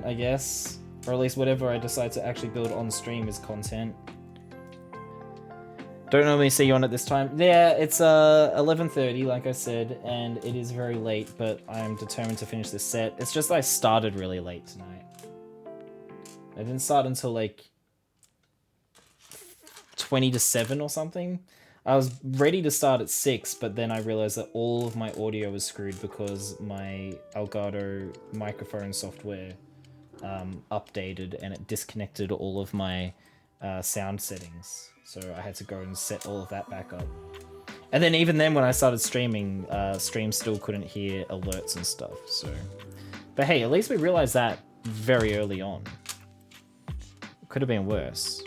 I guess. Or at least whatever I decide to actually build on stream is content. Don't normally see you on at this time. Yeah, it's 11:30, like I said, and it is very late, but I am determined to finish this set. It's just I started really late tonight. I didn't start until like 20 to 7 or something. I was ready to start at 6, but then I realized that all of my audio was screwed because my Elgato microphone software updated and it disconnected all of my sound settings. So I had to go and set all of that back up. And then even then when I started streaming, stream still couldn't hear alerts and stuff. So, but hey, at least we realized that very early on. Could have been worse.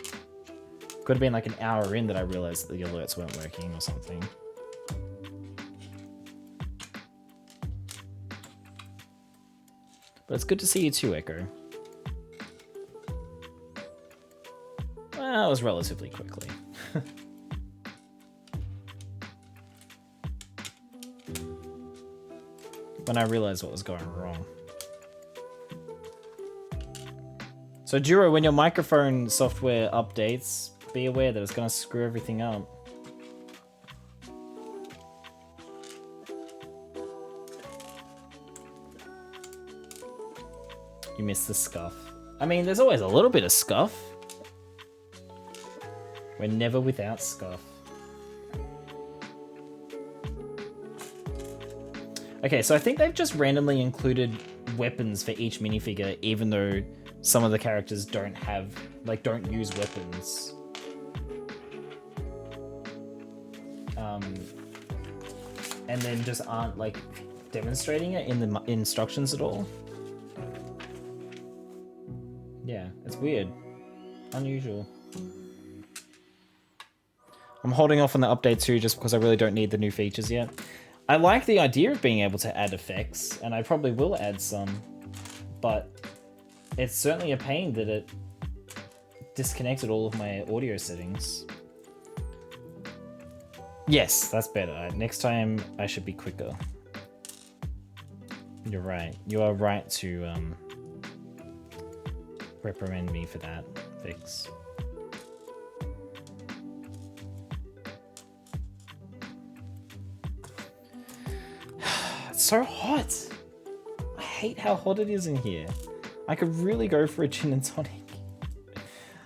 Could have been like an hour in that I realized that the alerts weren't working or something. But it's good to see you too, Echo. Well, it was relatively quickly. When I realized what was going wrong. So Juro, when your microphone software updates, be aware that it's going to screw everything up. You missed the scuff. I mean, there's always a little bit of scuff. We're never without scuff. Okay, so I think they've just randomly included weapons for each minifigure, even though some of the characters don't have, like, don't use weapons. And then just aren't, like, demonstrating it in the instructions at all. Yeah, it's weird. Unusual. I'm holding off on the update too, just because I really don't need the new features yet. I like the idea of being able to add effects, and I probably will add some, but it's certainly a pain that it disconnected all of my audio settings. Yes, that's better. Next time I should be quicker. You're right. You are right to reprimand me for that fix. It's so hot. I hate how hot it is in here. I could really go for a gin and tonic.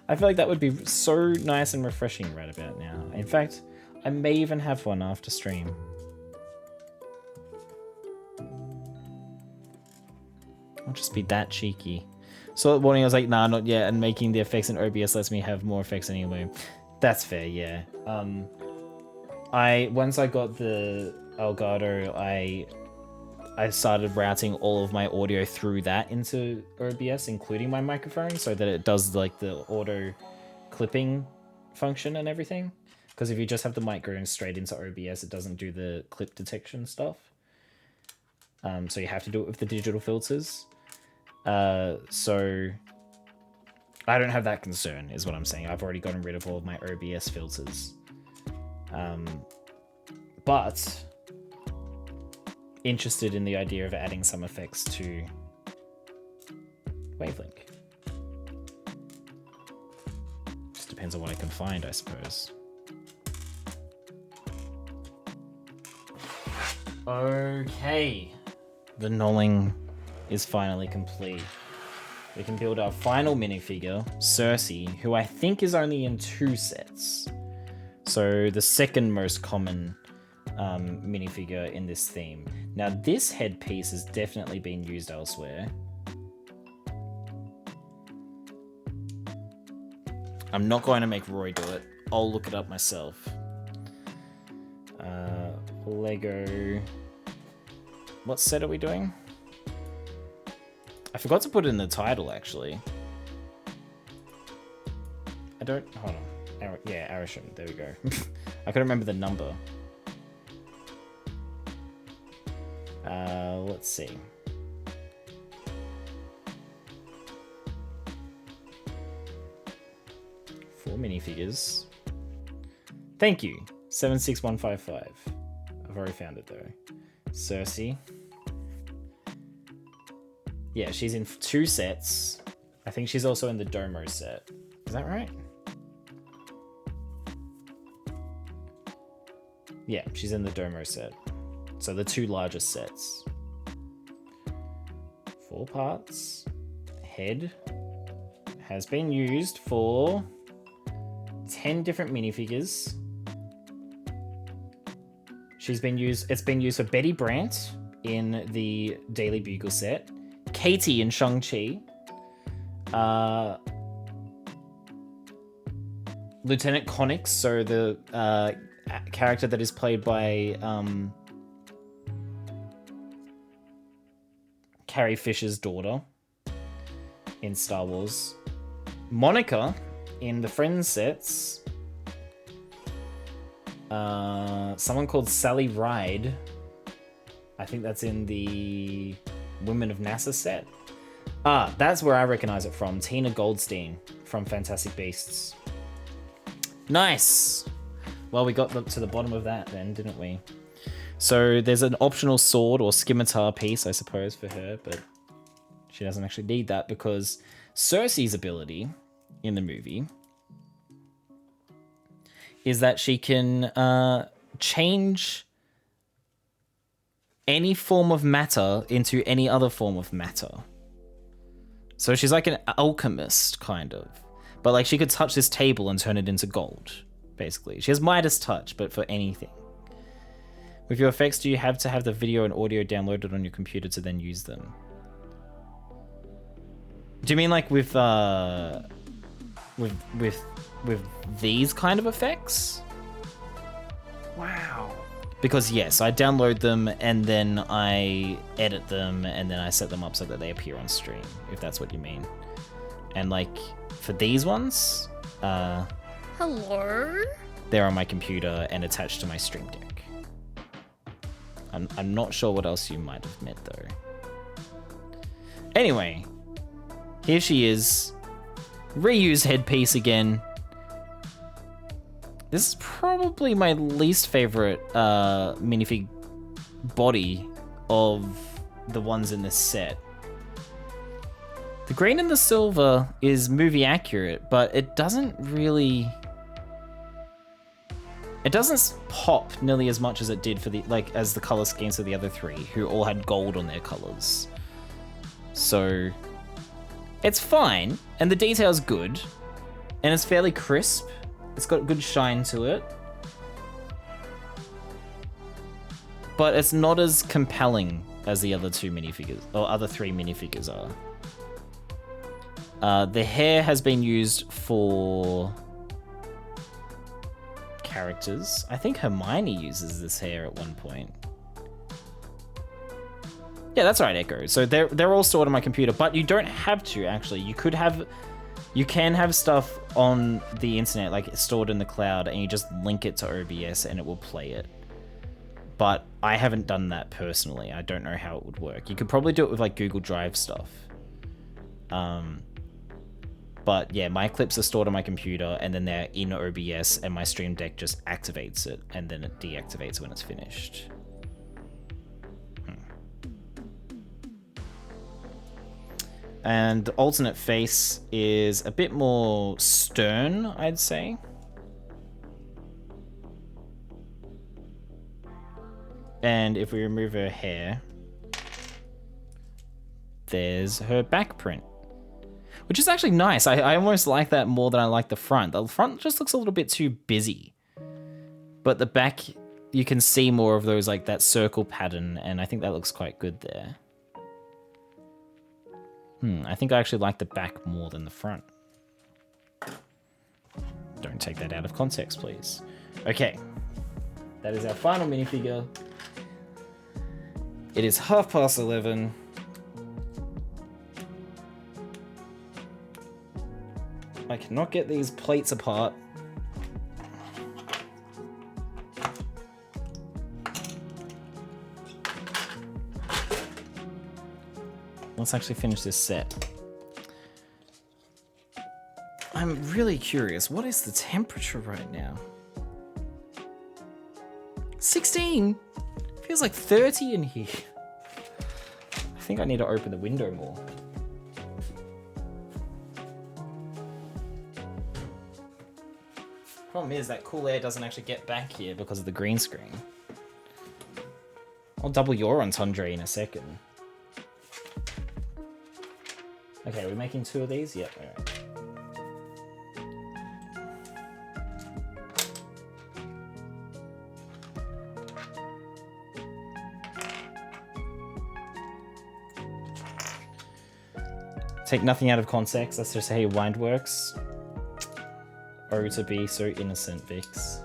I feel like that would be so nice and refreshing right about now. In fact, I may even have one after stream. I'll just be that cheeky. So that morning I was like, nah, not yet, and making the effects in OBS lets me have more effects anyway. That's fair, yeah. Once I got the Elgato, I started routing all of my audio through that into OBS, including my microphone, so that it does like the auto clipping function and everything. Because if you just have the mic going straight into OBS, it doesn't do the clip detection stuff. So you have to do it with the digital filters. So I don't have that concern, is what I'm saying. I've already gotten rid of all of my OBS filters. But interested in the idea of adding some effects to Wavelink. Just depends on what I can find, I suppose. Okay. The knolling is finally complete. We can build our final minifigure, Cersei, who I think is only in 2 sets. So the second most common minifigure in this theme. Now this headpiece has definitely been used elsewhere. I'm not going to make Roy do it. I'll look it up myself. Lego. What set are we doing? I forgot to put it in the title, actually. I don't... Hold on. Yeah, Arisham. There we go. I couldn't remember the number. Let's see. Four minifigures. Thank you. 76155. I've already found it though. Cersei. Yeah, she's in 2 sets. I think she's also in the Domo set. Is that right? Yeah, she's in the Domo set. So the 2 largest sets. 4 parts. Head has been used for 10 different minifigures. It's been used for Betty Brant in the Daily Bugle set, Katie in Shang-Chi, Lieutenant Connix, so the character that is played by Carrie Fisher's daughter in Star Wars, Monica in the Friends sets, someone called Sally Ride, I think that's in the Women of NASA set. Ah, that's where I recognize it from. Tina Goldstein from Fantastic Beasts. Nice! Well, we got to the bottom of that then, didn't we? So there's an optional sword or scimitar piece, I suppose, for her, but she doesn't actually need that because Cersei's ability in the movie is that she can change any form of matter into any other form of matter. So she's like an alchemist, kind of. But like she could touch this table and turn it into gold, basically. She has Midas touch, but for anything. With your effects, do you have to have the video and audio downloaded on your computer to then use them? Do you mean like with these kind of effects? Wow. Because yes, I download them and then I edit them and then I set them up so that they appear on stream, if that's what you mean. And like for these ones, hello? They're on my computer and attached to my Stream Deck. I'm not sure what else you might have meant though. Anyway, here she is. Reuse headpiece again. This is probably my least favorite minifig body of the ones in this set. The green and the silver is movie accurate, but it doesn't really... It doesn't pop nearly as much as it did for the as the color schemes of the other 3, who all had gold on their colors. So it's fine, and the detail's good, and it's fairly crisp. It's got good shine to it. But it's not as compelling as the other 2 minifigures, or other 3 minifigures are. The hair has been used for characters. I think Hermione uses this hair at one point. Yeah, that's right, Echo. So they're all stored on my computer, but you don't have to, actually. You can have stuff on the internet, like stored in the cloud, and you just link it to OBS and it will play it. But I haven't done that personally. I don't know how it would work. You could probably do it with like Google Drive stuff. But yeah, my clips are stored on my computer and then they're in OBS and my Stream Deck just activates it and then it deactivates when it's finished. And the alternate face is a bit more stern, I'd say. And if we remove her hair, there's her back print, which is actually nice. I almost like that more than I like the front. The front just looks a little bit too busy. But the back, you can see more of those, like that circle pattern, and I think that looks quite good there. I think I actually like the back more than the front. Don't take that out of context, please. Okay, that is our final minifigure. It is 11:30. I cannot get these plates apart. Let's actually finish this set. I'm really curious. What is the temperature right now? 16? Feels like 30 in here. I think I need to open the window more. Problem is that cool air doesn't actually get back here because of the green screen. I'll double your entendre in a second. Okay, are we making 2 of these? Yep, alright. Take nothing out of context, that's just how your mind works. Oh, to be so innocent, Vix.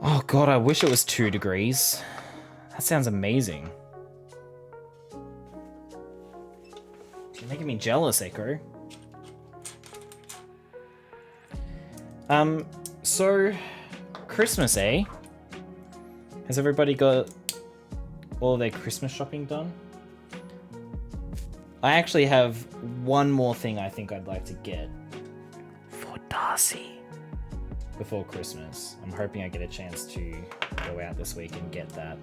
Oh god, I wish it was 2 degrees. That sounds amazing. You're making me jealous, Echo. So Christmas, eh? Has everybody got all their Christmas shopping done? I actually have one more thing I think I'd like to get for Darcy before Christmas. I'm hoping I get a chance to go out this week and get that.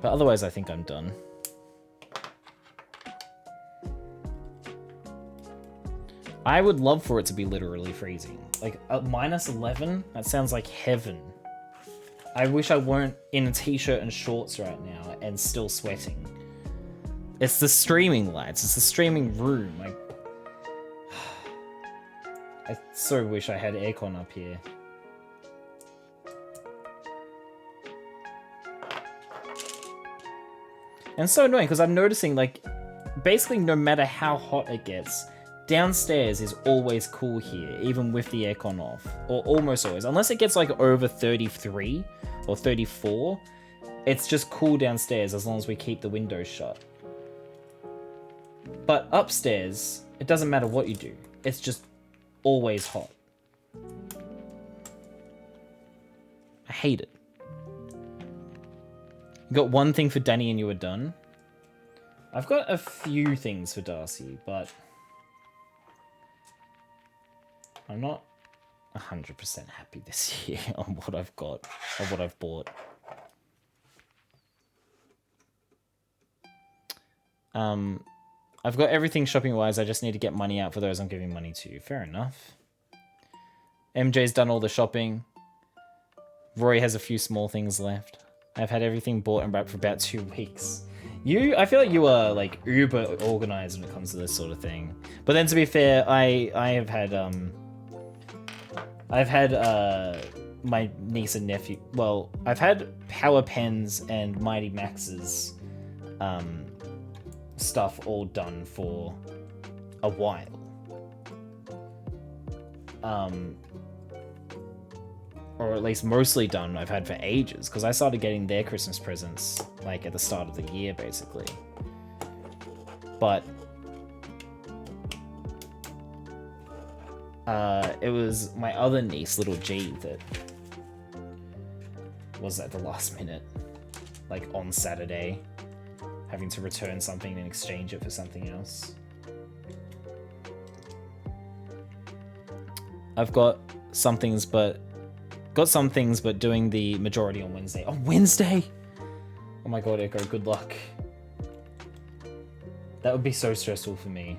But otherwise, I think I'm done. I would love for it to be literally freezing. Like, -11? That sounds like heaven. I wish I weren't in a t-shirt and shorts right now and still sweating. It's the streaming lights. It's the streaming room. I so wish I had aircon up here. And it's so annoying because I'm noticing, like, basically no matter how hot it gets, downstairs is always cool here, even with the aircon off. Or almost always. Unless it gets, like, over 33 or 34, it's just cool downstairs as long as we keep the windows shut. But upstairs, it doesn't matter what you do. It's just always hot. I hate it. You got one thing for Danny and you were done? I've got a few things for Darcy, but I'm not 100% happy this year on what I've got, or what I've bought. I've got everything shopping-wise, I just need to get money out for those I'm giving money to. Fair enough. MJ's done all the shopping. Rory has a few small things left. I've had everything bought and wrapped for about 2 weeks. I feel like you are like uber organized when it comes to this sort of thing. But then to be fair, I've had my niece and nephew. Well, I've had Power Pens and Mighty Max's stuff all done for a while. Or at least mostly done, I've had for ages, because I started getting their Christmas presents, like, at the start of the year, basically. But it was my other niece, little G, that was at the last minute, like, on Saturday, having to return something and exchange it for something else. I've got some things, but doing the majority on Wednesday. On Wednesday? Oh my god, Echo, good luck. That would be so stressful for me.